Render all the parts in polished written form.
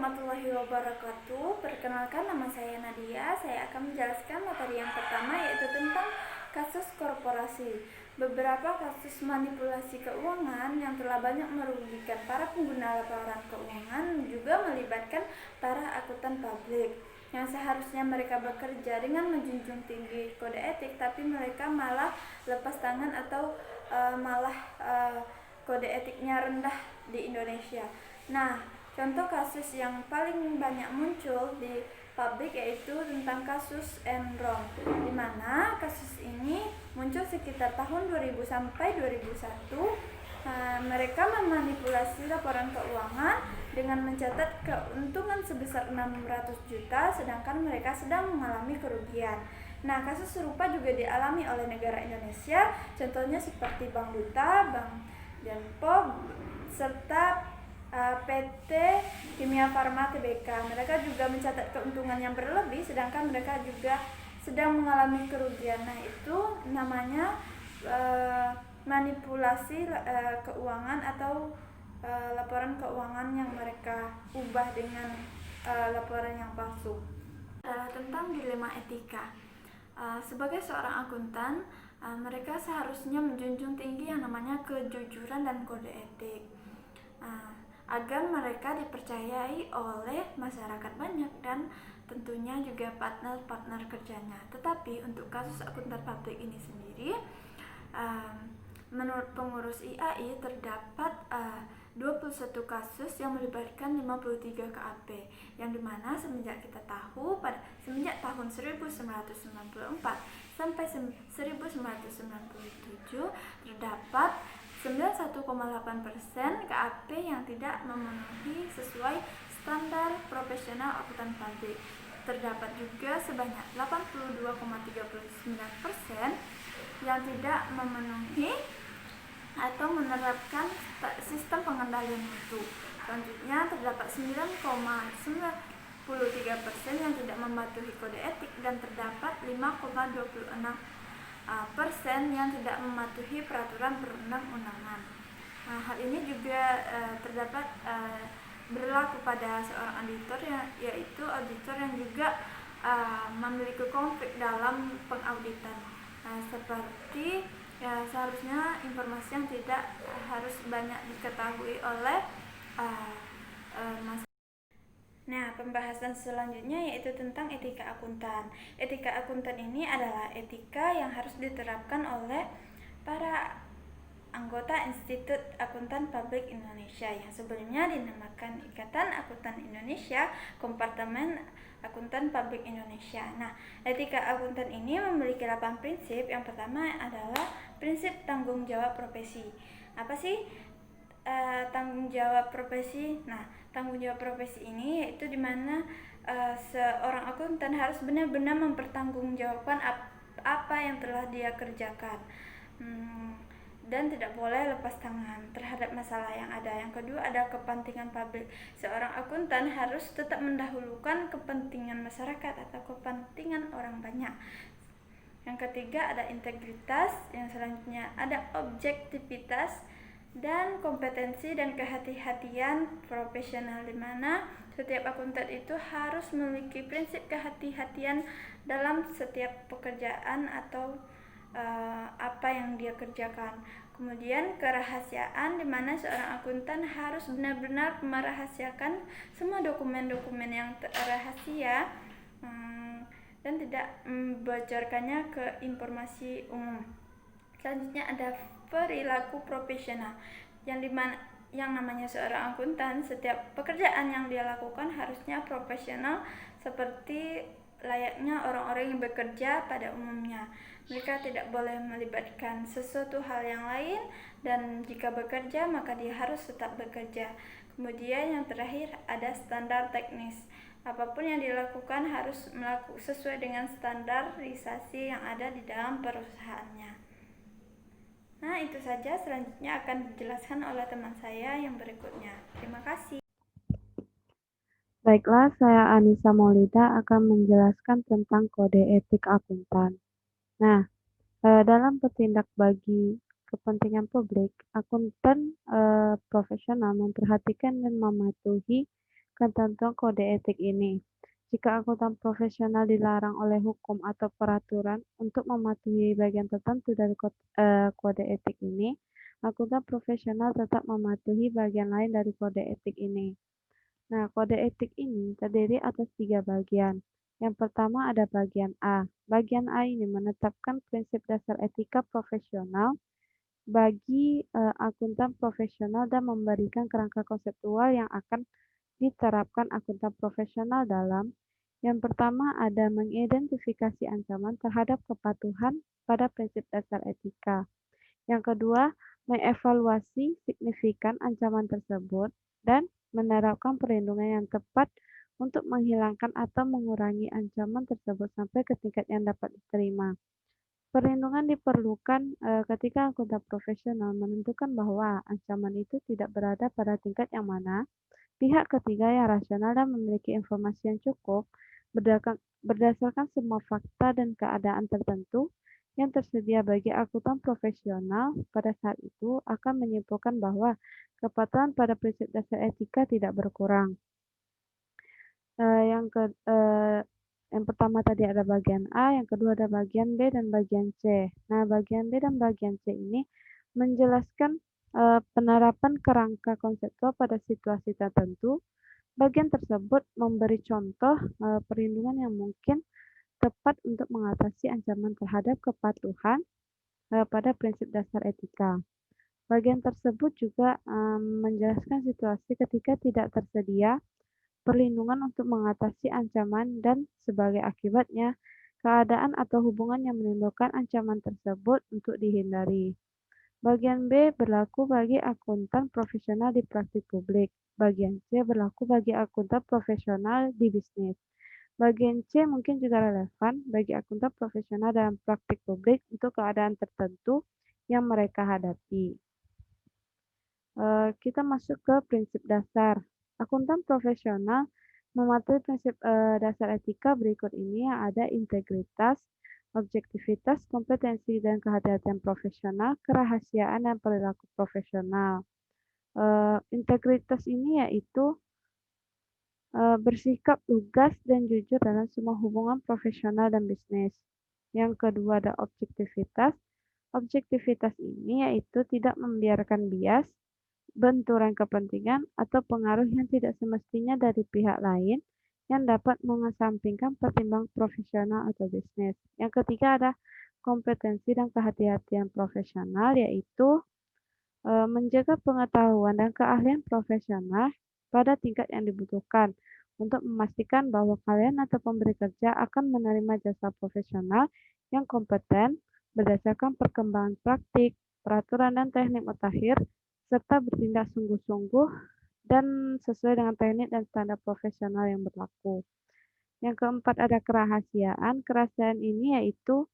warahmatullahi wabarakatuh. Perkenalkan, nama saya Nadia. Saya akan menjelaskan materi yang pertama, yaitu tentang kasus korporasi. Beberapa kasus manipulasi keuangan yang telah banyak merugikan para pengguna laporan keuangan juga melibatkan para akuntan publik yang seharusnya mereka bekerja dengan menjunjung tinggi kode etik, tapi mereka malah lepas tangan atau kode etiknya rendah di Indonesia. Nah, contoh kasus yang paling banyak muncul di publik yaitu tentang kasus Enron, di mana kasus ini muncul sekitar tahun 2000 sampai 2001. Mereka memanipulasi laporan keuangan dengan mencatat keuntungan sebesar 600 juta, sedangkan mereka sedang mengalami kerugian. Nah, kasus serupa juga dialami oleh negara Indonesia, contohnya seperti Bank Duta, Bank Denpom, serta PT Kimia Farma Tbk. Mereka juga mencatat keuntungan yang berlebih, sedangkan mereka juga sedang mengalami kerugian. Nah, itu namanya manipulasi keuangan atau laporan keuangan yang mereka ubah dengan laporan yang palsu. Tentang dilema etika. Sebagai seorang akuntan, mereka seharusnya menjunjung tinggi yang namanya kejujuran dan kode etik, agar mereka dipercayai oleh masyarakat banyak dan tentunya juga partner-partner kerjanya. Tetapi untuk kasus akuntan publik ini sendiri, menurut pengurus IAI terdapat 21 kasus yang melibatkan 53 KAP, yang dimana semenjak kita tahu semenjak tahun 1994 sampai 1997 terdapat 91,8% KAP yang tidak memenuhi sesuai standar profesional akuntan publik. Terdapat juga sebanyak 82,39% yang tidak memenuhi atau menerapkan sistem pengendalian mutu. Selanjutnya terdapat 9,93% yang tidak mematuhi kode etik, dan terdapat 5,26% yang tidak mematuhi peraturan perundang-undangan. Hal ini juga terdapat berlaku pada seorang auditor, yaitu auditor yang juga memiliki konflik dalam pengauditan, seperti seharusnya informasi yang tidak harus banyak diketahui oleh masyarakat. Nah, pembahasan selanjutnya yaitu tentang etika akuntan. Etika akuntan ini adalah etika yang harus diterapkan oleh para anggota Institut Akuntan Publik Indonesia yang sebelumnya dinamakan Ikatan Akuntan Indonesia, Kompartemen Akuntan Publik Indonesia. Nah, etika akuntan ini memiliki 8 prinsip. Yang pertama adalah prinsip tanggung jawab profesi. Apa sih tanggung jawab profesi? Nah, tanggung jawab profesi ini yaitu dimana seorang akuntan harus benar-benar mempertanggungjawabkan apa yang telah dia kerjakan, dan tidak boleh lepas tangan terhadap masalah yang ada. Yang kedua ada kepentingan publik. Seorang akuntan harus tetap mendahulukan kepentingan masyarakat atau kepentingan orang banyak. Yang ketiga ada integritas. Yang selanjutnya ada objektivitas dan kompetensi dan kehati-hatian profesional, di mana setiap akuntan itu harus memiliki prinsip kehati-hatian dalam setiap pekerjaan atau apa yang dia kerjakan. Kemudian kerahasiaan, di mana seorang akuntan harus benar-benar merahasiakan semua dokumen-dokumen yang rahasia dan tidak membocorkannya ke informasi umum. Selanjutnya ada perilaku profesional, yang namanya seorang akuntan, setiap pekerjaan yang dia lakukan harusnya profesional seperti layaknya orang-orang yang bekerja pada umumnya. Mereka tidak boleh melibatkan sesuatu hal yang lain, dan jika bekerja maka dia harus tetap bekerja. Kemudian yang terakhir ada standar teknis. Apapun yang dilakukan harus sesuai dengan standarisasi yang ada di dalam perusahaannya. Nah, itu saja. Selanjutnya akan dijelaskan oleh teman saya yang berikutnya. Terima kasih. Baiklah, saya Anissa Maulida akan menjelaskan tentang kode etik akuntan. Nah, dalam bertindak bagi kepentingan publik, akuntan profesional memperhatikan dan mematuhi ketentuan kode etik ini. Jika akuntan profesional dilarang oleh hukum atau peraturan untuk mematuhi bagian tertentu dari kode etik ini, akuntan profesional tetap mematuhi bagian lain dari kode etik ini. Nah, kode etik ini terdiri atas 3 bagian. Yang pertama ada bagian A. Bagian A ini menetapkan prinsip dasar etika profesional bagi akuntan profesional dan memberikan kerangka konseptual yang akan diterapkan akuntan profesional dalam yang pertama ada mengidentifikasi ancaman terhadap kepatuhan pada prinsip dasar etika. Yang kedua, mengevaluasi signifikan ancaman tersebut dan menerapkan perlindungan yang tepat untuk menghilangkan atau mengurangi ancaman tersebut sampai ke tingkat yang dapat diterima. Perlindungan diperlukan ketika akuntan profesional menentukan bahwa ancaman itu tidak berada pada tingkat yang mana pihak ketiga yang rasional dan memiliki informasi yang cukup berdasarkan semua fakta dan keadaan tertentu yang tersedia bagi akuntan profesional pada saat itu akan menyimpulkan bahwa kepatuhan pada prinsip dasar etika tidak berkurang. Yang pertama tadi ada bagian A, yang kedua ada bagian B dan bagian C. Nah, bagian B dan bagian C ini menjelaskan penerapan kerangka konseptual pada situasi tertentu. Bagian tersebut memberi contoh perlindungan yang mungkin tepat untuk mengatasi ancaman terhadap kepatuhan pada prinsip dasar etika. Bagian tersebut juga menjelaskan situasi ketika tidak tersedia perlindungan untuk mengatasi ancaman dan sebagai akibatnya keadaan atau hubungan yang menimbulkan ancaman tersebut untuk dihindari. Bagian B berlaku bagi akuntan profesional di praktik publik. Bagian C berlaku bagi akuntan profesional di bisnis. Bagian C mungkin juga relevan bagi akuntan profesional dalam praktik publik untuk keadaan tertentu yang mereka hadapi. Kita masuk ke prinsip dasar. Akuntan profesional mematuhi prinsip dasar etika berikut ini yang ada integritas, objektivitas, kompetensi dan kehati-hatian profesional, kerahasiaan dan perilaku profesional. Integritas ini yaitu bersikap lugas dan jujur dalam semua hubungan profesional dan bisnis. Yang kedua ada objektivitas. Objektivitas ini yaitu tidak membiarkan bias, benturan kepentingan, atau pengaruh yang tidak semestinya dari pihak lain yang dapat mengesampingkan pertimbangan profesional atau bisnis. Yang ketiga ada kompetensi dan kehati-hatian profesional, yaitu menjaga pengetahuan dan keahlian profesional pada tingkat yang dibutuhkan untuk memastikan bahwa kalian atau pemberi kerja akan menerima jasa profesional yang kompeten berdasarkan perkembangan praktik, peraturan dan teknik mutakhir, serta bertindak sungguh-sungguh dan sesuai dengan teknik dan standar profesional yang berlaku. Yang keempat ada kerahasiaan. Kerahasiaan ini yaitu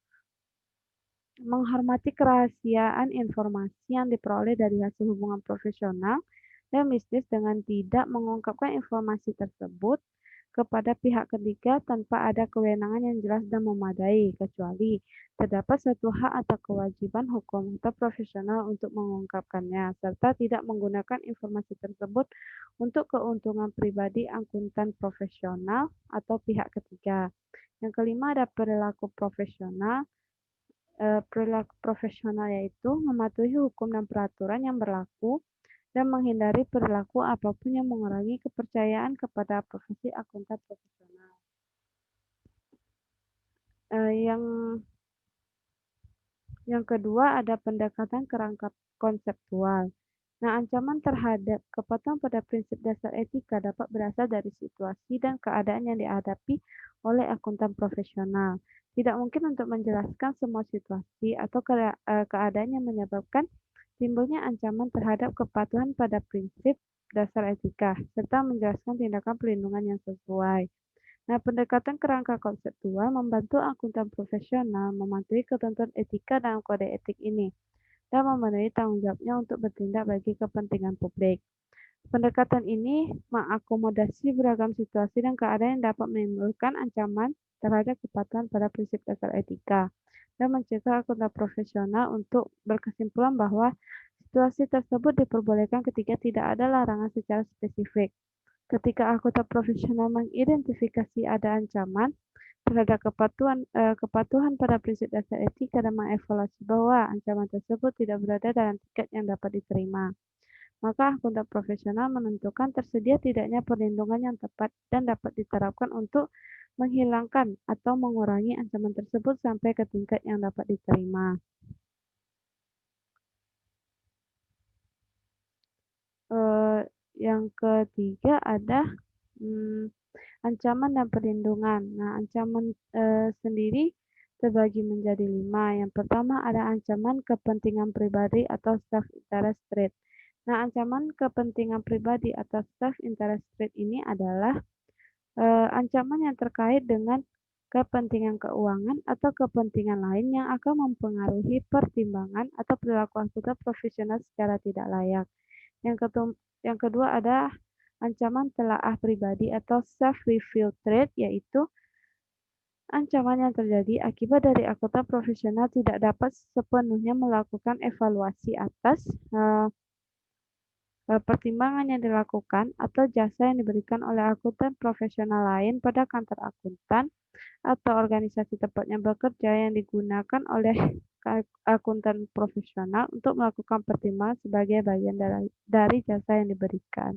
menghormati kerahasiaan informasi yang diperoleh dari hasil hubungan profesional dan bisnis dengan tidak mengungkapkan informasi tersebut kepada pihak ketiga tanpa ada kewenangan yang jelas dan memadai, kecuali terdapat suatu hak atau kewajiban hukum atau profesional untuk mengungkapkannya, serta tidak menggunakan informasi tersebut untuk keuntungan pribadi akuntan profesional atau pihak ketiga. Yang kelima ada perilaku profesional. Perilaku profesional yaitu mematuhi hukum dan peraturan yang berlaku dan menghindari perilaku apapun yang mengurangi kepercayaan kepada profesi akuntan profesional. Yang kedua ada pendekatan kerangka konseptual. Nah, ancaman terhadap kepatuhan pada prinsip dasar etika dapat berasal dari situasi dan keadaan yang dihadapi oleh akuntan profesional. Tidak mungkin untuk menjelaskan semua situasi atau keadaan yang menyebabkan timbulnya ancaman terhadap kepatuhan pada prinsip dasar etika, serta menjelaskan tindakan perlindungan yang sesuai. Nah, pendekatan kerangka konseptual membantu akuntan profesional mematuhi ketentuan etika dalam kode etik ini dan memenuhi tanggung jawabnya untuk bertindak bagi kepentingan publik. Pendekatan ini mengakomodasi beragam situasi dan keadaan yang dapat menimbulkan ancaman terhadap kepatuhan pada prinsip dasar etika dan mencegah akuntan profesional untuk berkesimpulan bahwa situasi tersebut diperbolehkan ketika tidak ada larangan secara spesifik. Ketika akuntan profesional mengidentifikasi ada ancaman terhadap kepatuhan pada prinsip dasar etika dan mengevaluasi bahwa ancaman tersebut tidak berada dalam tingkat yang dapat diterima, maka akuntan profesional menentukan tersedia tidaknya perlindungan yang tepat dan dapat diterapkan untuk menghilangkan atau mengurangi ancaman tersebut sampai ke tingkat yang dapat diterima. Yang ketiga ada ancaman dan perlindungan. Nah, ancaman sendiri terbagi menjadi 5. Yang pertama ada ancaman kepentingan pribadi atau self-interest threat. Nah, ancaman kepentingan pribadi atau self-interest threat ini adalah ancaman yang terkait dengan kepentingan keuangan atau kepentingan lain yang akan mempengaruhi pertimbangan atau perilaku anggota profesional secara tidak layak. Yang kedua ada ancaman telaah pribadi atau self-review threat, yaitu ancaman yang terjadi akibat dari akuntan profesional tidak dapat sepenuhnya melakukan evaluasi atas pertimbangan yang dilakukan atau jasa yang diberikan oleh akuntan profesional lain pada kantor akuntan atau organisasi tempatnya bekerja yang digunakan oleh akuntan profesional untuk melakukan pertimbangan sebagai bagian dari jasa yang diberikan.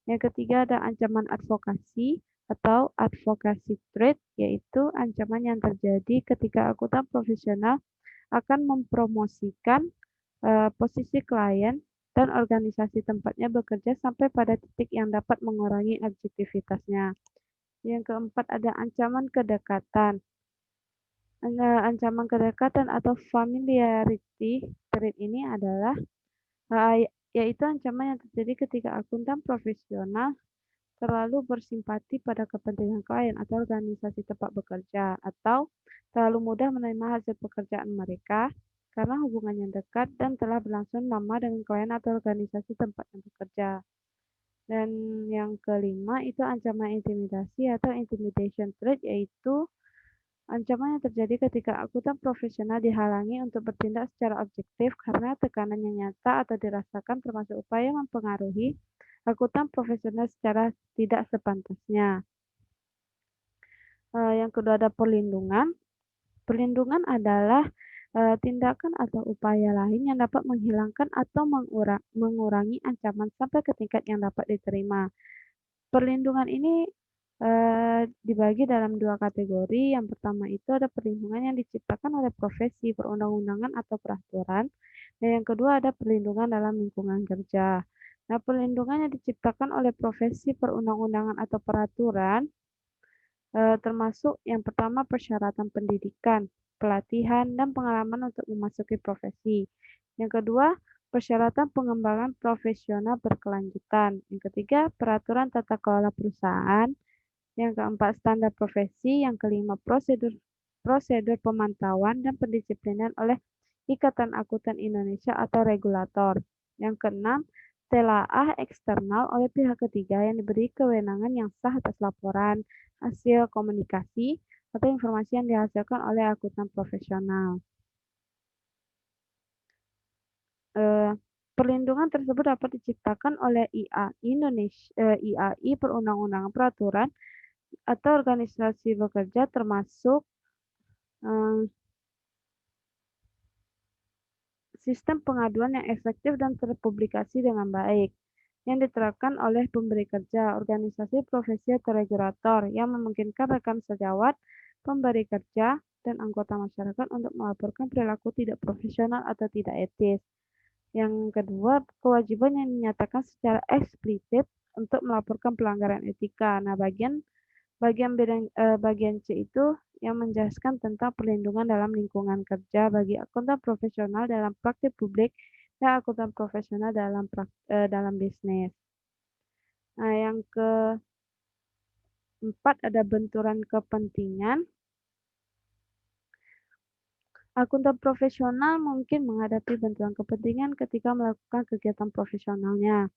Yang ketiga ada ancaman advokasi atau advocacy threat, yaitu ancaman yang terjadi ketika akuntan profesional akan mempromosikan posisi klien dan organisasi tempatnya bekerja sampai pada titik yang dapat mengurangi objektivitasnya. Yang keempat ada ancaman kedekatan. Ancaman kedekatan atau familiarity threat ini adalah yaitu ancaman yang terjadi ketika akuntan profesional terlalu bersimpati pada kepentingan klien atau organisasi tempat bekerja, atau terlalu mudah menerima hasil pekerjaan mereka karena hubungan yang dekat dan telah berlangsung lama dengan klien atau organisasi tempat yang bekerja. Dan yang kelima itu ancaman intimidasi atau intimidation threat, yaitu ancaman yang terjadi ketika akuntan profesional dihalangi untuk bertindak secara objektif karena tekanan yang nyata atau dirasakan termasuk upaya mempengaruhi akuntan profesional secara tidak sepantasnya. Yang kedua ada perlindungan. Perlindungan adalah tindakan atau upaya lain yang dapat menghilangkan atau mengurangi ancaman sampai ke tingkat yang dapat diterima. Perlindungan ini dibagi dalam 2 kategori. Yang pertama itu ada perlindungan yang diciptakan oleh profesi, perundang-undangan atau peraturan. Dan yang kedua ada perlindungan dalam lingkungan kerja. Nah, perlindungan yang diciptakan oleh profesi, perundang-undangan atau peraturan termasuk yang pertama persyaratan pendidikan, pelatihan, dan pengalaman untuk memasuki profesi. Yang kedua, persyaratan pengembangan profesional berkelanjutan. Yang ketiga, peraturan tata kelola perusahaan. Yang keempat, standar profesi. Yang kelima, prosedur pemantauan dan pendisiplinan oleh Ikatan Akuntan Indonesia atau regulator. Yang keenam, telaah eksternal oleh pihak ketiga yang diberi kewenangan yang sah atas laporan, hasil komunikasi, atau informasi yang dihasilkan oleh akuntan profesional. Perlindungan tersebut dapat diciptakan oleh IAI perundang-undangan peraturan atau organisasi bekerja termasuk sistem pengaduan yang efektif dan terpublikasi dengan baik yang diterapkan oleh pemberi kerja, organisasi profesi atau regulator yang memungkinkan rekan sejawat, pemberi kerja, dan anggota masyarakat untuk melaporkan perilaku tidak profesional atau tidak etis. Yang kedua, kewajiban yang dinyatakan secara eksplisit untuk melaporkan pelanggaran etika. Nah, bagian C itu yang menjelaskan tentang perlindungan dalam lingkungan kerja bagi akuntan profesional dalam praktik publik dan akuntan profesional dalam bisnis. Nah, yang keempat ada benturan kepentingan. Akuntan profesional mungkin menghadapi benturan kepentingan ketika melakukan kegiatan profesionalnya.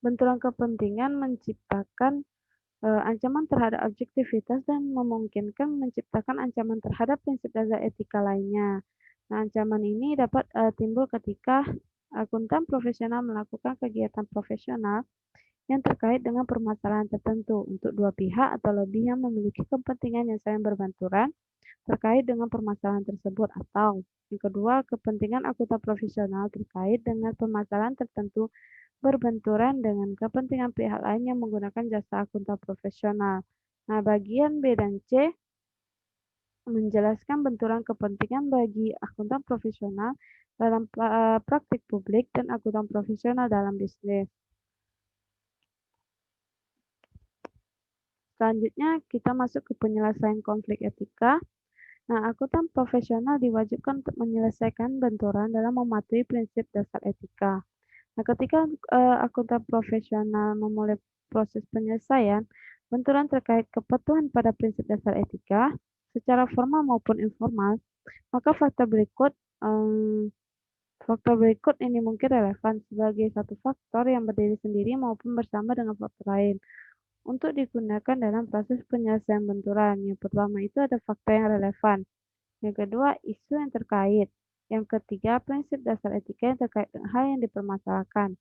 Benturan kepentingan menciptakan ancaman terhadap objektivitas dan memungkinkan menciptakan ancaman terhadap prinsip dasar etika lainnya. Nah, ancaman ini dapat timbul ketika akuntan profesional melakukan kegiatan profesional yang terkait dengan permasalahan tertentu untuk dua pihak atau lebih yang memiliki kepentingan yang saling berbenturan terkait dengan permasalahan tersebut, atau yang kedua, kepentingan akuntan profesional terkait dengan permasalahan tertentu berbenturan dengan kepentingan pihak lain yang menggunakan jasa akuntan profesional. Nah, bagian B dan C menjelaskan benturan kepentingan bagi akuntan profesional dalam praktik publik dan akuntan profesional dalam bisnis. Selanjutnya, kita masuk ke penyelesaian konflik etika. Nah, akuntan profesional diwajibkan untuk menyelesaikan benturan dalam mematuhi prinsip dasar etika. Nah, ketika akuntan profesional memulai proses penyelesaian benturan terkait kepatuhan pada prinsip dasar etika, secara formal maupun informal, maka faktor berikut ini mungkin relevan sebagai satu faktor yang berdiri sendiri maupun bersama dengan faktor lain untuk digunakan dalam proses penyelesaian benturan. Yang pertama itu ada faktor yang relevan. Yang kedua, isu yang terkait. Yang ketiga, prinsip dasar etika yang terkait dengan hal yang dipermasalahkan.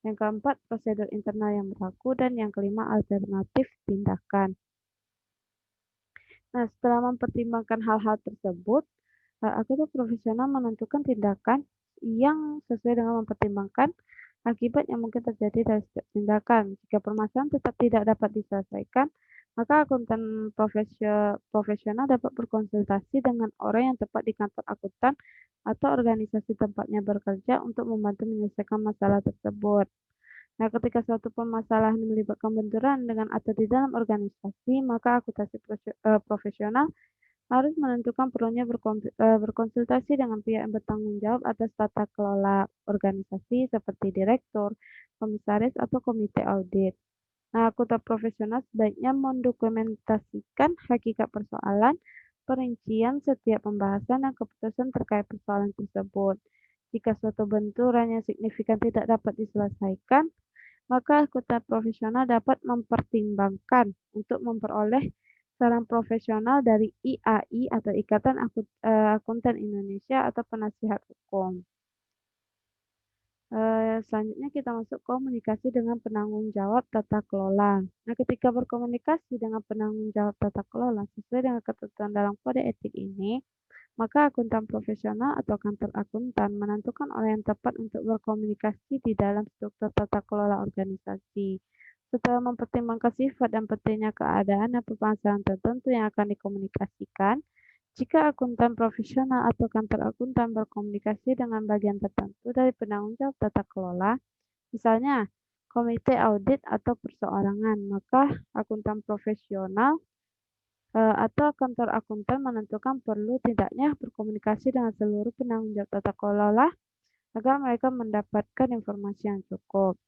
Yang keempat, prosedur internal yang berlaku. Dan yang kelima, alternatif tindakan. Nah, setelah mempertimbangkan hal-hal tersebut, akuntan profesional menentukan tindakan yang sesuai dengan mempertimbangkan akibat yang mungkin terjadi dari setiap tindakan. Jika permasalahan tetap tidak dapat diselesaikan, maka akuntan profesional dapat berkonsultasi dengan orang yang tepat di kantor akuntan atau organisasi tempatnya bekerja untuk membantu menyelesaikan masalah tersebut. Nah, ketika suatu permasalahan melibatkan benturan dengan atau di dalam organisasi, maka akuntansi profesional harus menentukan perlunya berkonsultasi dengan pihak yang bertanggung jawab atas tata kelola organisasi seperti direktur, komisaris, atau komite audit. Nah, akuntan profesional sebaiknya mendokumentasikan hakikat persoalan, perincian setiap pembahasan dan keputusan terkait persoalan tersebut. Jika suatu benturan yang signifikan tidak dapat diselesaikan, maka akuntan profesional dapat mempertimbangkan untuk memperoleh saran profesional dari IAI atau Ikatan Akuntan Indonesia atau penasihat hukum. Selanjutnya kita masuk komunikasi dengan penanggung jawab tata kelola. Nah, ketika berkomunikasi dengan penanggung jawab tata kelola sesuai dengan ketentuan dalam kode etik ini, maka akuntan profesional atau kantor akuntan menentukan orang yang tepat untuk berkomunikasi di dalam struktur tata kelola organisasi. Setelah mempertimbangkan sifat dan pentingnya keadaan dan permasalahan tertentu yang akan dikomunikasikan, jika akuntan profesional atau kantor akuntan berkomunikasi dengan bagian tertentu dari penanggung jawab tata kelola, misalnya komite audit atau perseorangan, maka akuntan profesional atau kantor akuntan menentukan perlu tidaknya berkomunikasi dengan seluruh penanggung jawab tata kelola agar mereka mendapatkan informasi yang cukup.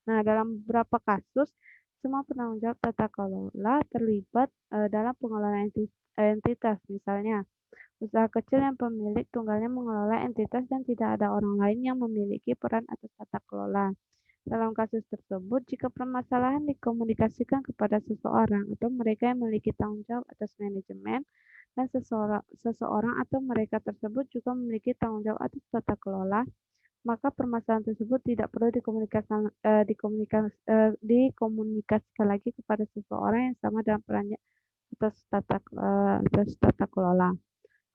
Nah, dalam beberapa kasus, semua penanggung jawab tata kelola terlibat dalam pengelolaan entitas. Misalnya, usaha kecil yang pemilik tunggalnya mengelola entitas dan tidak ada orang lain yang memiliki peran atas tata kelola. Dalam kasus tersebut, jika permasalahan dikomunikasikan kepada seseorang atau mereka yang memiliki tanggung jawab atas manajemen, dan seseorang atau mereka tersebut juga memiliki tanggung jawab atas tata kelola, maka permasalahan tersebut tidak perlu dikomunikasikan lagi kepada seseorang yang sama dalam perannya atas tata kelola.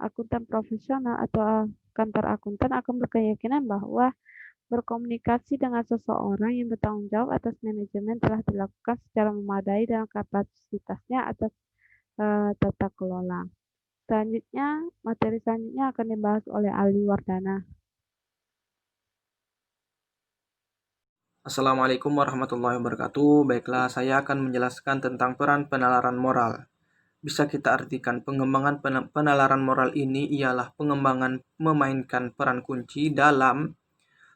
Akuntan profesional atau kantor akuntan akan berkeyakinan bahwa berkomunikasi dengan seseorang yang bertanggung jawab atas manajemen telah dilakukan secara memadai dalam kapasitasnya atas tata kelola. Materi selanjutnya akan dibahas oleh Ali Wardana. Assalamualaikum warahmatullahi wabarakatuh. Baiklah, saya akan menjelaskan tentang peran penalaran moral. Bisa kita artikan pengembangan penalaran moral ini ialah pengembangan memainkan peran kunci dalam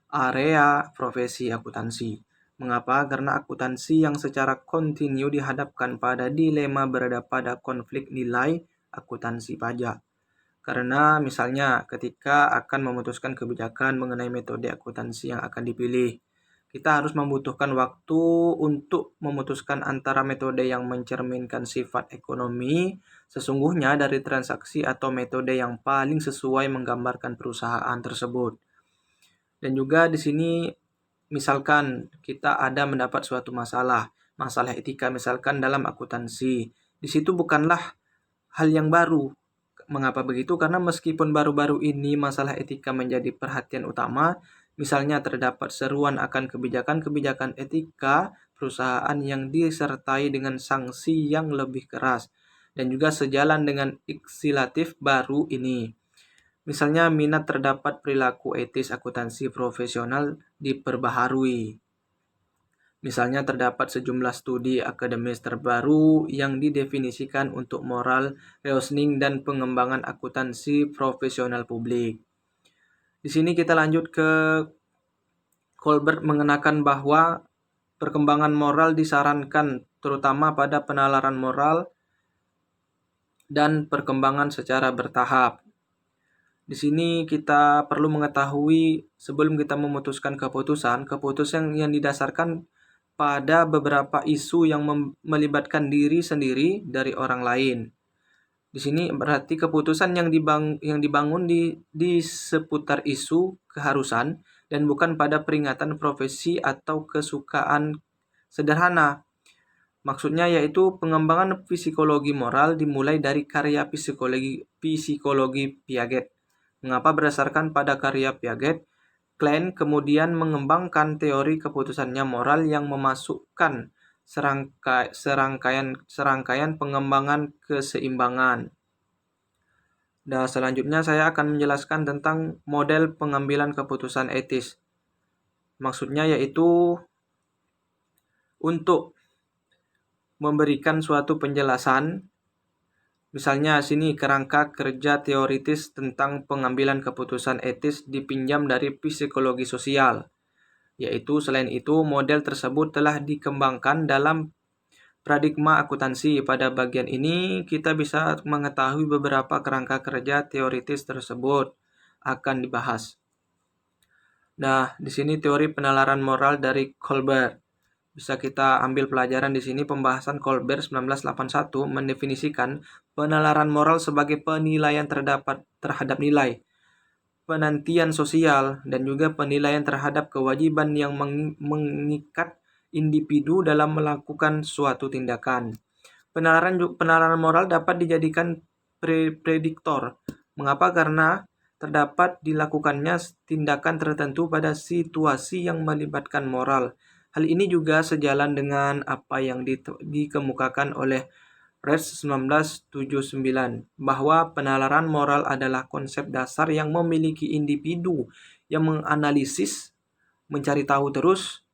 area profesi akuntansi. Mengapa? Karena akuntansi yang secara kontinu dihadapkan pada dilema berada pada konflik nilai akuntansi pajak. Karena misalnya ketika akan memutuskan kebijakan mengenai metode akuntansi yang akan dipilih, kita harus membutuhkan waktu untuk memutuskan antara metode yang mencerminkan sifat ekonomi sesungguhnya dari transaksi atau metode yang paling sesuai menggambarkan perusahaan tersebut. Dan juga di sini misalkan kita ada mendapat suatu masalah etika misalkan dalam akuntansi. Di situ bukanlah hal yang baru. Mengapa begitu? Karena meskipun baru-baru ini masalah etika menjadi perhatian utama, misalnya terdapat seruan akan kebijakan-kebijakan etika perusahaan yang disertai dengan sanksi yang lebih keras dan juga sejalan dengan legislatif baru ini. Misalnya minat terdapat perilaku etis akuntansi profesional diperbaharui. Misalnya terdapat sejumlah studi akademis terbaru yang didefinisikan untuk moral reasoning dan pengembangan akuntansi profesional publik. Di sini kita lanjut ke Colbert mengenakan bahwa perkembangan moral disarankan terutama pada penalaran moral dan perkembangan secara bertahap. Di sini kita perlu mengetahui sebelum kita memutuskan keputusan yang didasarkan pada beberapa isu yang melibatkan diri sendiri dari orang lain. Di sini berarti keputusan yang dibangun di seputar isu keharusan dan bukan pada peringatan profesi atau kesukaan sederhana. Maksudnya yaitu pengembangan psikologi moral dimulai dari karya psikologi Piaget. Mengapa berdasarkan pada karya Piaget, Klein kemudian mengembangkan teori keputusannya moral yang memasukkan serangkaian pengembangan keseimbangan. Dan selanjutnya saya akan menjelaskan tentang model pengambilan keputusan etis. Maksudnya yaitu untuk memberikan suatu penjelasan. Misalnya sini kerangka kerja teoritis tentang pengambilan keputusan etis dipinjam dari psikologi sosial. Yaitu selain itu model tersebut telah dikembangkan dalam paradigma akuntansi. Pada bagian ini kita bisa mengetahui beberapa kerangka kerja teoritis tersebut akan dibahas. Nah, di sini teori penalaran moral dari Colbert. Bisa kita ambil pelajaran di sini pembahasan Colbert 1981 mendefinisikan penalaran moral sebagai penilaian terhadap nilai, penantian sosial, dan juga penilaian terhadap kewajiban yang mengikat individu dalam melakukan suatu tindakan. Penalaran moral dapat dijadikan prediktor. Mengapa? Karena terdapat dilakukannya tindakan tertentu pada situasi yang melibatkan moral. Hal ini juga sejalan dengan apa yang dikemukakan oleh Res 1979, bahwa penalaran moral adalah konsep dasar yang memiliki individu yang menganalisis, mencari tahu terus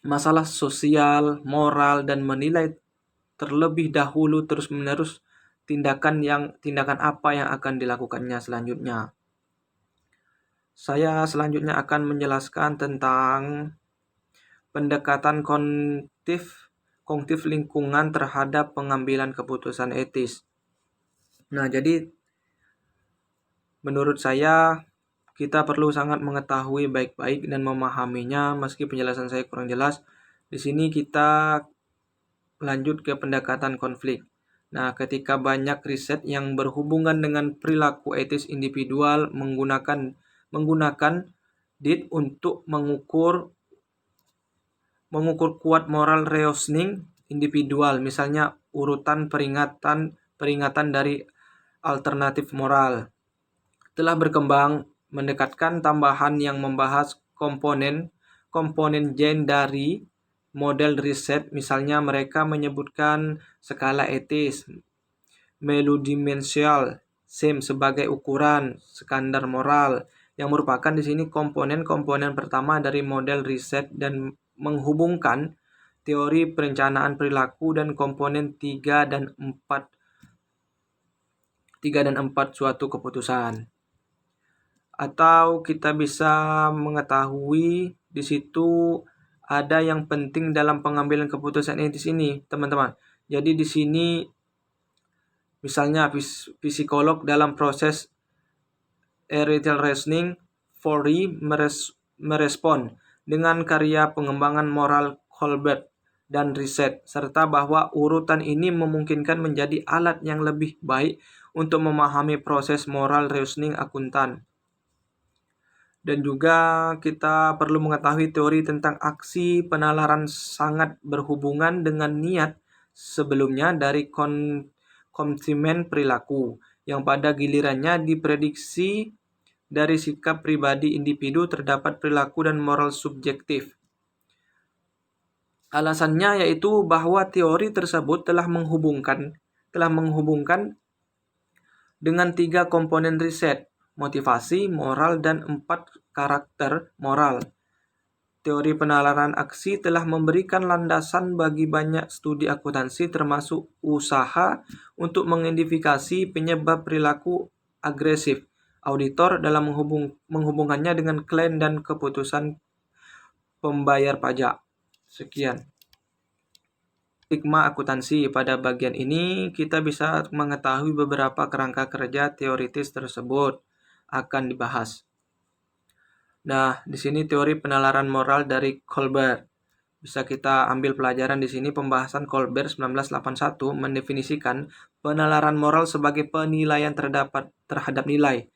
masalah sosial, moral, dan menilai terlebih dahulu terus-menerus tindakan apa yang akan dilakukannya selanjutnya. Saya selanjutnya akan menjelaskan tentang pendekatan kognitif lingkungan terhadap pengambilan keputusan etis. Nah, jadi menurut saya kita perlu sangat mengetahui baik-baik dan memahaminya. Meski penjelasan saya kurang jelas, di sini kita lanjut ke pendekatan konflik. Nah, ketika banyak riset yang berhubungan dengan perilaku etis individual menggunakan DIT untuk mengukur kuat moral reasoning individual, misalnya urutan peringatan dari alternatif moral. Telah berkembang mendekatkan tambahan yang membahas komponen gen dari model riset. Misalnya mereka menyebutkan skala etis, melodimensional, SEM sebagai ukuran standar moral, yang merupakan di sini komponen pertama dari model riset dan menghubungkan teori perencanaan perilaku dan komponen 3 dan 4 suatu keputusan. Atau kita bisa mengetahui di situ ada yang penting dalam pengambilan keputusan etis ini, teman-teman. Jadi di sini misalnya psikolog dalam proses ethical reasoning, Forry merespon dengan karya pengembangan moral Colbert dan riset, serta bahwa urutan ini memungkinkan menjadi alat yang lebih baik untuk memahami proses moral reasoning akuntan. Dan juga kita perlu mengetahui teori tentang aksi penalaran sangat berhubungan dengan niat sebelumnya dari konsumen perilaku, yang pada gilirannya diprediksi dari sikap pribadi individu terdapat perilaku dan moral subjektif. Alasannya yaitu bahwa teori tersebut telah menghubungkan dengan 3 komponen riset, motivasi, moral, dan 4 karakter moral. Teori penalaran aksi telah memberikan landasan bagi banyak studi akuntansi termasuk usaha untuk mengidentifikasi penyebab perilaku agresif auditor dalam menghubungkannya dengan klaim dan keputusan pembayar pajak. Sekian. Stigma akuntansi. Pada bagian ini kita bisa mengetahui beberapa kerangka kerja teoritis tersebut akan dibahas. Nah, di sini teori penalaran moral dari Colbert. Bisa kita ambil pelajaran di sini. Pembahasan Colbert 1981 mendefinisikan penalaran moral sebagai penilaian terhadap nilai,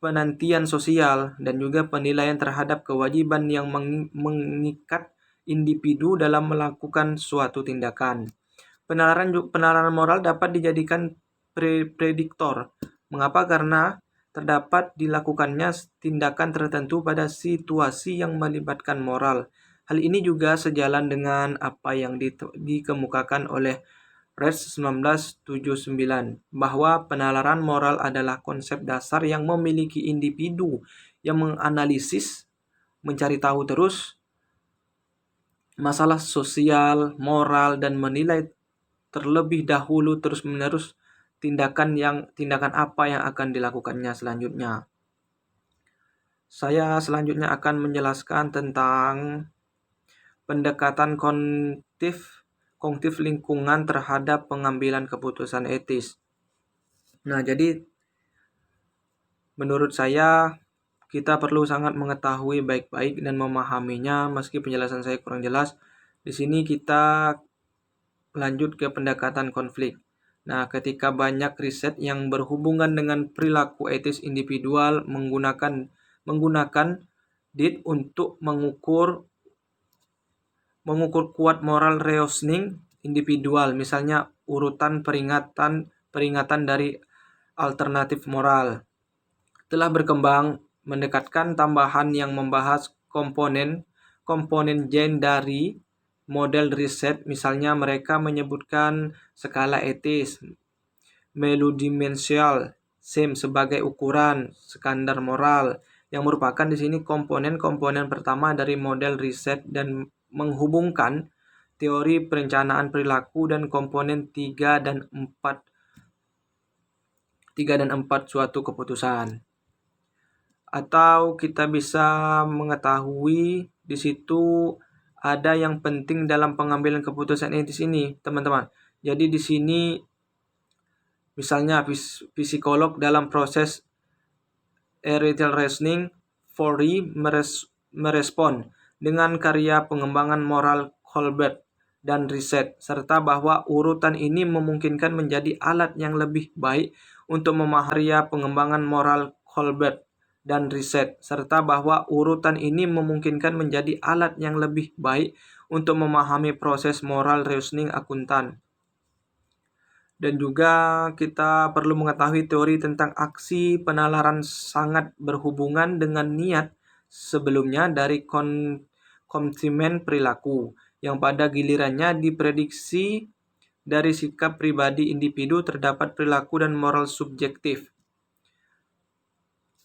penantian sosial, dan juga penilaian terhadap kewajiban yang mengikat individu dalam melakukan suatu tindakan. Penalaran moral dapat dijadikan prediktor. Mengapa? Karena terdapat dilakukannya tindakan tertentu pada situasi yang melibatkan moral. Hal ini juga sejalan dengan apa yang dikemukakan oleh Res 1979, bahwa penalaran moral adalah konsep dasar yang memiliki individu yang menganalisis, mencari tahu terus masalah sosial, moral, dan menilai terlebih dahulu terus-menerus tindakan apa yang akan dilakukannya selanjutnya. Saya selanjutnya akan menjelaskan tentang pendekatan kognitif lingkungan terhadap pengambilan keputusan etis. Nah, jadi menurut saya kita perlu sangat mengetahui baik-baik dan memahaminya. Meski penjelasan saya kurang jelas, di sini kita lanjut ke pendekatan konflik. Nah, ketika banyak riset yang berhubungan dengan perilaku etis individual menggunakan DIT untuk mengukur kuat moral reasoning individual, misalnya urutan peringatan dari alternatif moral. Telah berkembang mendekatkan tambahan yang membahas komponen gen dari model riset. Misalnya mereka menyebutkan skala etis, melodimensional, SIM sebagai ukuran standar moral, yang merupakan di sini komponen pertama dari model riset dan menghubungkan teori perencanaan perilaku dan komponen 3 dan 4 suatu keputusan. Atau kita bisa mengetahui di situ ada yang penting dalam pengambilan keputusan etis ini, teman-teman. Jadi di sini misalnya psikolog dalam proses ethical reasoning, Forey merespon dengan karya pengembangan moral Colbert dan riset, serta bahwa urutan ini memungkinkan menjadi alat yang lebih baik untuk memahami pengembangan moral Colbert dan riset, serta bahwa urutan ini memungkinkan menjadi alat yang lebih baik untuk memahami proses moral reasoning akuntan. Dan juga kita perlu mengetahui teori tentang aksi penalaran sangat berhubungan dengan niat sebelumnya dari konsumen perilaku, yang pada gilirannya diprediksi dari sikap pribadi individu terdapat perilaku dan moral subjektif.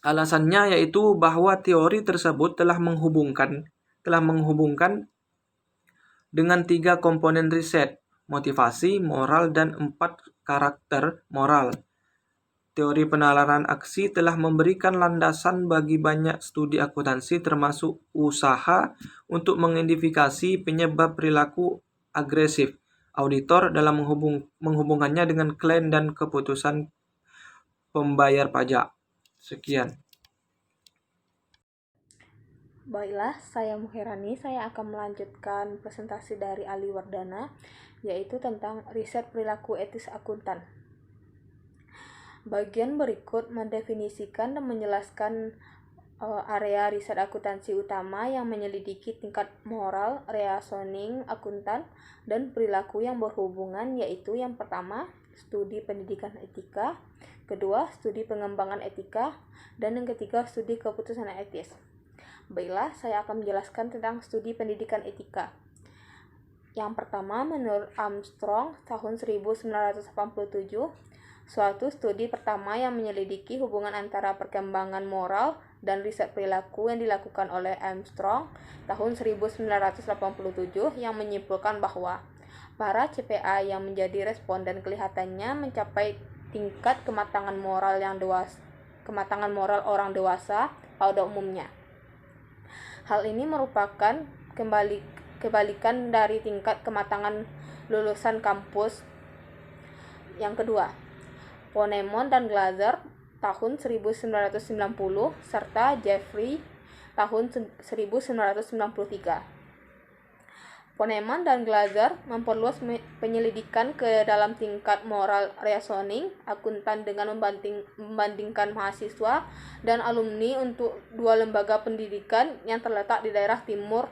Alasannya yaitu bahwa teori tersebut telah menghubungkan dengan 3 komponen riset, motivasi, moral, dan 4 karakter moral. Teori penalaran aksi telah memberikan landasan bagi banyak studi akuntansi termasuk usaha untuk mengidentifikasi penyebab perilaku agresif auditor dalam menghubungkannya dengan klaim dan keputusan pembayar pajak. Sekian. Baiklah, saya Muherani. Saya akan melanjutkan presentasi dari Ali Wardana, yaitu tentang riset perilaku etis akuntan. Bagian berikut mendefinisikan dan menjelaskan area riset akuntansi utama yang menyelidiki tingkat moral, reasoning akuntan, dan perilaku yang berhubungan, yaitu yang pertama, studi pendidikan etika, kedua, studi pengembangan etika, dan yang ketiga, studi keputusan etis. Baiklah, saya akan menjelaskan tentang studi pendidikan etika. Yang pertama, menurut Armstrong tahun 1987, suatu studi pertama yang menyelidiki hubungan antara perkembangan moral dan riset perilaku yang dilakukan oleh Armstrong tahun 1987 yang menyimpulkan bahwa para CPA yang menjadi responden kelihatannya mencapai tingkat kematangan moral orang dewasa pada umumnya. Hal ini merupakan kebalikan dari tingkat kematangan lulusan kampus. Yang kedua, Ponemon dan Glaser tahun 1990 serta Jeffrey tahun 1993. Ponemon dan Glaser memperluas penyelidikan ke dalam tingkat moral reasoning akuntan dengan membandingkan mahasiswa dan alumni untuk dua lembaga pendidikan yang terletak di daerah timur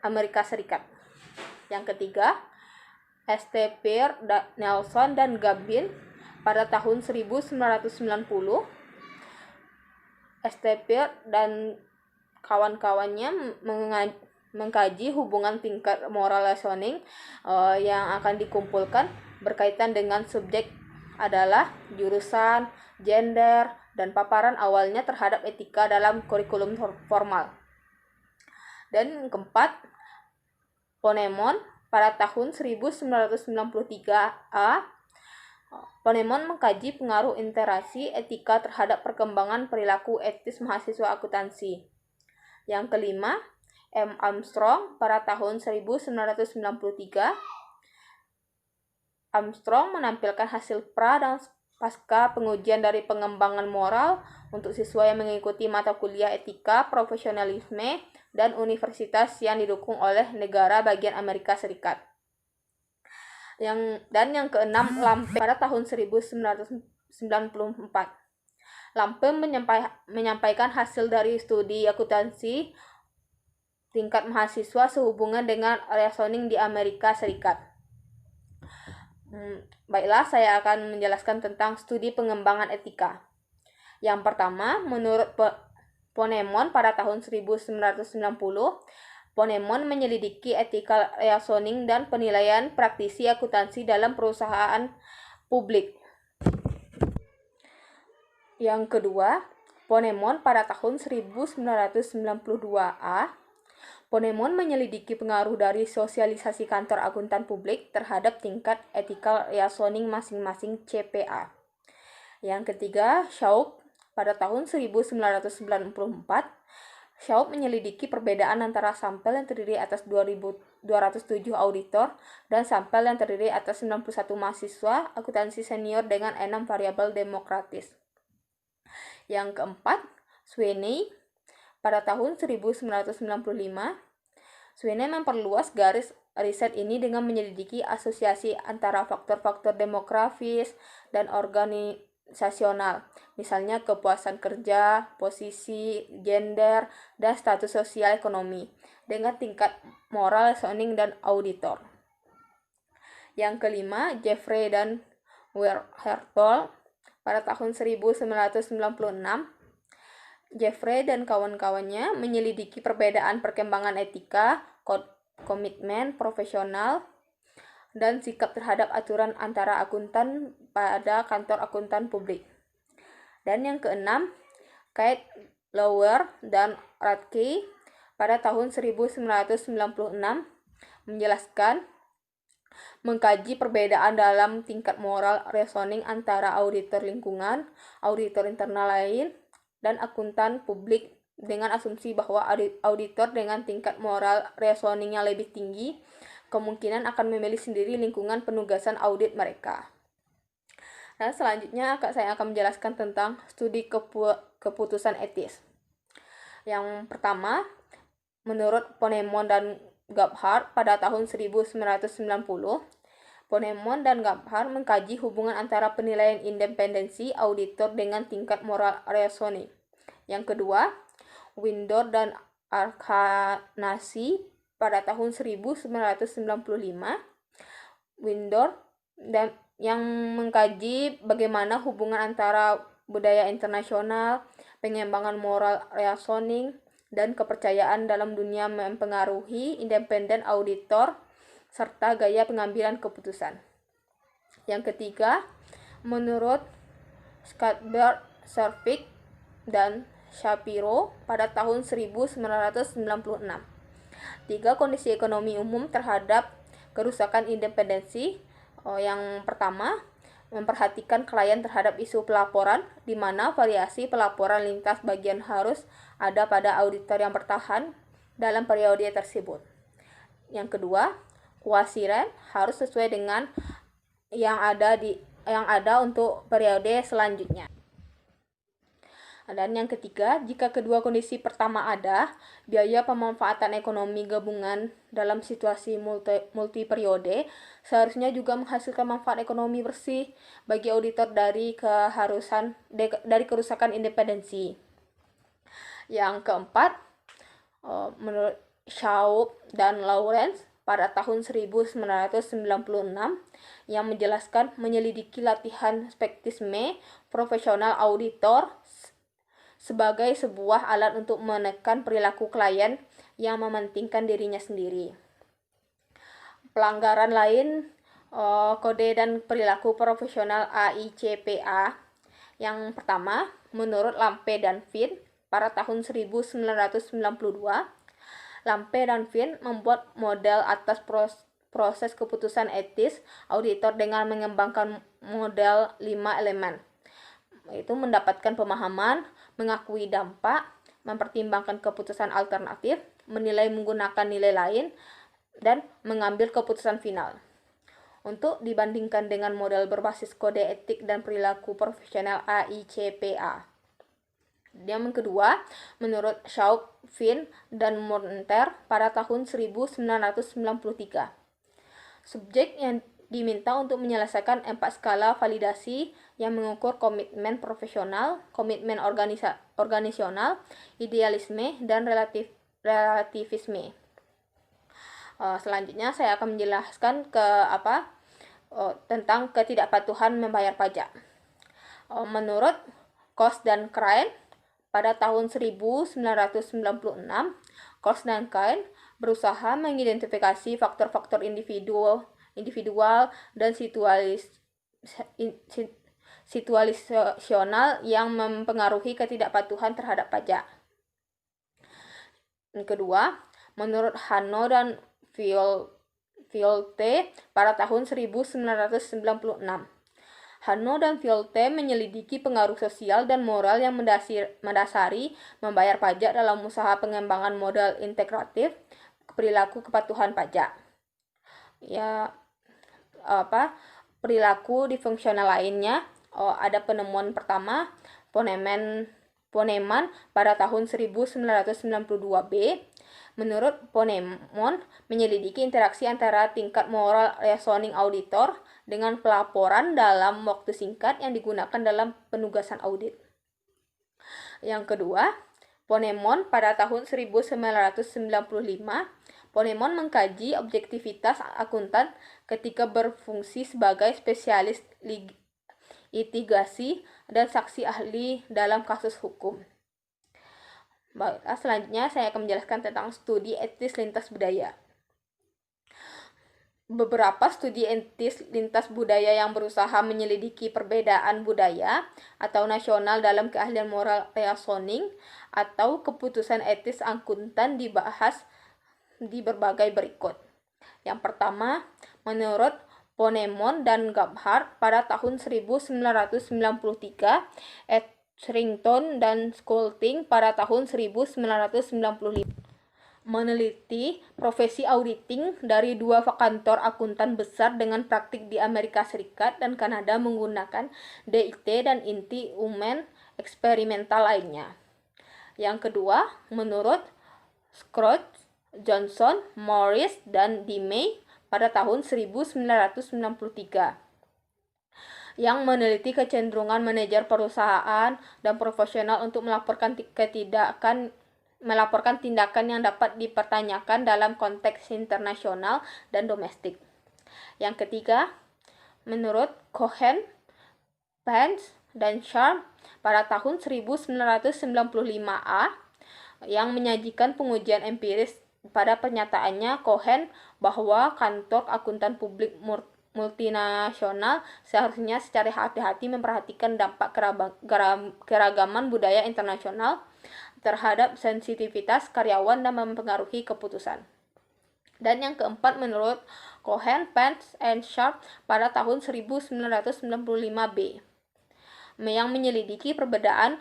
Amerika Serikat. Yang ketiga, St. Pierre, Nelson, dan Gabin pada tahun 1990. St. Pierre dan kawan-kawannya mengkaji hubungan tingkat moral reasoning yang akan dikumpulkan berkaitan dengan subjek adalah jurusan, gender, dan paparan awalnya terhadap etika dalam kurikulum formal. Dan yang keempat, Ponemon pada tahun 1993A, Ponemon mengkaji pengaruh interaksi etika terhadap perkembangan perilaku etis mahasiswa akuntansi. Yang kelima, M. Armstrong pada tahun 1993. Armstrong menampilkan hasil pra dan pasca pengujian dari pengembangan moral untuk siswa yang mengikuti mata kuliah etika, profesionalisme, dan universitas yang didukung oleh negara bagian Amerika Serikat. Yang keenam, Lampe pada tahun 1994. Lampe menyampaikan hasil dari studi akuntansi tingkat mahasiswa sehubungan dengan reasoning di Amerika Serikat. Baiklah, saya akan menjelaskan tentang studi pengembangan etika. Yang pertama, menurut Ponemon pada tahun 1990, Ponemon menyelidiki ethical reasoning dan penilaian praktisi akuntansi dalam perusahaan publik. Yang kedua, Ponemon pada tahun 1992A, Ponemon menyelidiki pengaruh dari sosialisasi kantor akuntan publik terhadap tingkat ethical reasoning masing-masing CPA. Yang ketiga, Shaub pada tahun 1994, Shaub menyelidiki perbedaan antara sampel yang terdiri atas 207 auditor dan sampel yang terdiri atas 91 mahasiswa akuntansi senior dengan 6 variabel demokratis. Yang keempat, Sweeney pada tahun 1995, Sweeney memperluas garis riset ini dengan menyelidiki asosiasi antara faktor-faktor demografis dan organisasional, misalnya kepuasan kerja, posisi, gender, dan status sosial ekonomi, dengan tingkat moral, reasoning, dan auditor. Yang kelima, Jeffrey dan Werhertol pada tahun 1996, Jeffrey dan kawan-kawannya menyelidiki perbedaan perkembangan etika, komitmen profesional, dan sikap terhadap aturan antara akuntan pada kantor akuntan publik. Dan yang keenam, Kate Lower dan Radke pada tahun 1996 menjelaskan mengkaji perbedaan dalam tingkat moral reasoning antara auditor lingkungan, auditor internal lain, dan akuntan publik dengan asumsi bahwa auditor dengan tingkat moral reasoning yang lebih tinggi kemungkinan akan memilih sendiri lingkungan penugasan audit mereka. Nah, selanjutnya saya akan menjelaskan tentang studi keputusan etis. Yang pertama, menurut Ponemon dan Gabhart pada tahun 1990, Ponemon dan Gabhart mengkaji hubungan antara penilaian independensi auditor dengan tingkat moral reasoning. Yang kedua, Windor dan Arkanasi pada tahun 1995. Windor dan yang mengkaji bagaimana hubungan antara budaya internasional, pengembangan moral reasoning, dan kepercayaan dalam dunia mempengaruhi independen auditor serta gaya pengambilan keputusan. Yang ketiga, menurut Scatberg, Servick, dan Shapiro pada tahun 1996. 3 kondisi ekonomi umum terhadap kerusakan independensi. Yang pertama, memperhatikan klien terhadap isu pelaporan, di mana variasi pelaporan lintas bagian harus ada pada auditor yang bertahan dalam periode tersebut. Yang kedua, kuasiran harus sesuai dengan yang ada untuk periode selanjutnya. Dan yang ketiga, jika kedua kondisi pertama ada, biaya pemanfaatan ekonomi gabungan dalam situasi multi periode seharusnya juga menghasilkan manfaat ekonomi bersih bagi auditor dari kerusakan independensi. Yang keempat, menurut Shaw dan Lawrence pada tahun 1996 yang menjelaskan menyelidiki latihan skeptisisme profesional auditor sebagai sebuah alat untuk menekan perilaku klien yang mementingkan dirinya sendiri. Pelanggaran lain kode dan perilaku profesional AICPA. Yang pertama, menurut Lampe dan Finn pada tahun 1992, Lampe dan Finn membuat model atas proses keputusan etis auditor dengan mengembangkan model 5 elemen, yaitu mendapatkan pemahaman, mengakui dampak, mempertimbangkan keputusan alternatif, menilai menggunakan nilai lain, dan mengambil keputusan final. Untuk dibandingkan dengan model berbasis kode etik dan perilaku profesional AICPA. Yang kedua, menurut Shaw, Finn, dan Monter pada tahun 1993. Subjek yang diminta untuk menyelesaikan 4 skala validasi yang mengukur komitmen profesional, komitmen organisasional, idealisme, dan relativisme. Selanjutnya saya akan menjelaskan tentang ketidakpatuhan membayar pajak. Menurut Cox dan Crane pada tahun 1996, Cox dan Crane berusaha mengidentifikasi faktor-faktor individual dan situasional yang mempengaruhi ketidakpatuhan terhadap pajak. Yang kedua, menurut Hanno dan Fiolte pada tahun 1996. Hanno dan Fiolte menyelidiki pengaruh sosial dan moral yang mendasari membayar pajak dalam usaha pengembangan modal integratif perilaku kepatuhan pajak. Perilaku difungsional lainnya, ada penemuan pertama, Poneman pada tahun 1992b. Menurut Ponemon, menyelidiki interaksi antara tingkat moral reasoning auditor dengan pelaporan dalam waktu singkat yang digunakan dalam penugasan audit. Yang kedua, Ponemon pada tahun 1995, Ponemon mengkaji objektivitas akuntan ketika berfungsi sebagai spesialis litigasi dan saksi ahli dalam kasus hukum. Baiklah, selanjutnya saya akan menjelaskan tentang studi etis lintas budaya. Beberapa studi etis lintas budaya yang berusaha menyelidiki perbedaan budaya atau nasional dalam keahlian moral reasoning atau keputusan etis akuntan dibahas di berbagai berikut. Yang pertama, menurut Ponemon dan Gebhardt pada tahun 1993, Etherington dan Schulting pada tahun 1995 meneliti profesi auditing dari 2 kantor akuntan besar dengan praktik di Amerika Serikat dan Kanada menggunakan DIT dan inti-umen eksperimental lainnya. Yang kedua, menurut Scrooge, Johnson, Morris, dan DeMay pada tahun 1993. yang meneliti kecenderungan manajer perusahaan dan profesional untuk melaporkan tindakan yang dapat dipertanyakan dalam konteks internasional dan domestik. Yang ketiga, menurut Cohen, Pence, dan Sharp pada tahun 1995A yang menyajikan pengujian empiris. Pada pernyataannya, Cohen bahwa kantor akuntan publik multinasional seharusnya secara hati-hati memperhatikan dampak keragaman budaya internasional terhadap sensitivitas karyawan dan mempengaruhi keputusan. Dan yang keempat, menurut Cohen, Pence, and Sharp pada tahun 1995B yang menyelidiki perbedaan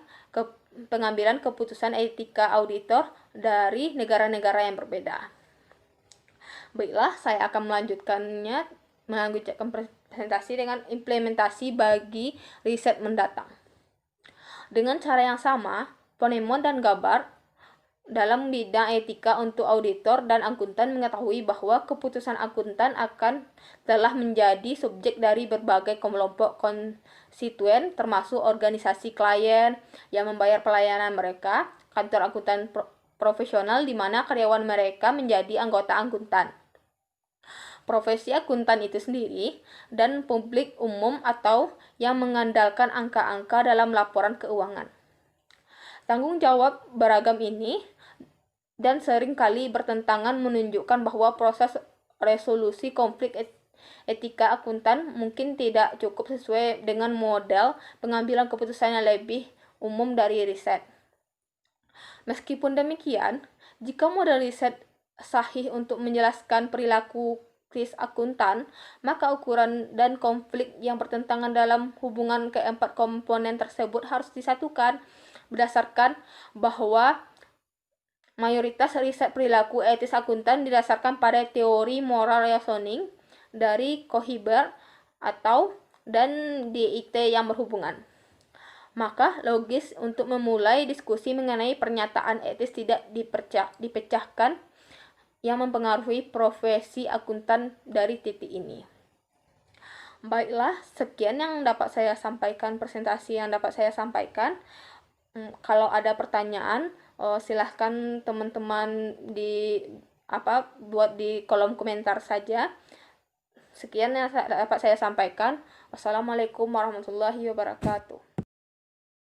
pengambilan keputusan etika auditor dari negara-negara yang berbeda. Baiklah, saya akan melanjutkan presentasi dengan implementasi bagi riset mendatang. Dengan cara yang sama, Ponemon dan Gabbard dalam bidang etika untuk auditor dan akuntan mengetahui bahwa keputusan akuntan telah menjadi subjek dari berbagai kelompok konstituen, termasuk organisasi klien yang membayar pelayanan mereka, kantor akuntan profesional di mana karyawan mereka menjadi anggota akuntan, profesi akuntan itu sendiri, dan publik umum atau yang mengandalkan angka-angka dalam laporan keuangan. Tanggung jawab beragam ini dan sering kali bertentangan menunjukkan bahwa proses resolusi konflik etika akuntan mungkin tidak cukup sesuai dengan model pengambilan keputusan yang lebih umum dari riset. Meskipun demikian, jika model riset sahih untuk menjelaskan perilaku krisis akuntan, maka ukuran dan konflik yang bertentangan dalam hubungan keempat komponen tersebut harus disatukan berdasarkan bahwa mayoritas riset perilaku etis akuntan didasarkan pada teori moral reasoning dari Kohlberg dan DIT yang berhubungan. Maka logis untuk memulai diskusi mengenai pernyataan etis tidak dipecahkan yang mempengaruhi profesi akuntan dari titik ini. Baiklah, sekian yang dapat saya sampaikan, presentasi yang dapat saya sampaikan. Kalau ada pertanyaan, silahkan teman-teman buat di kolom komentar saja. Sekian yang dapat saya sampaikan. Wassalamualaikum warahmatullahi wabarakatuh.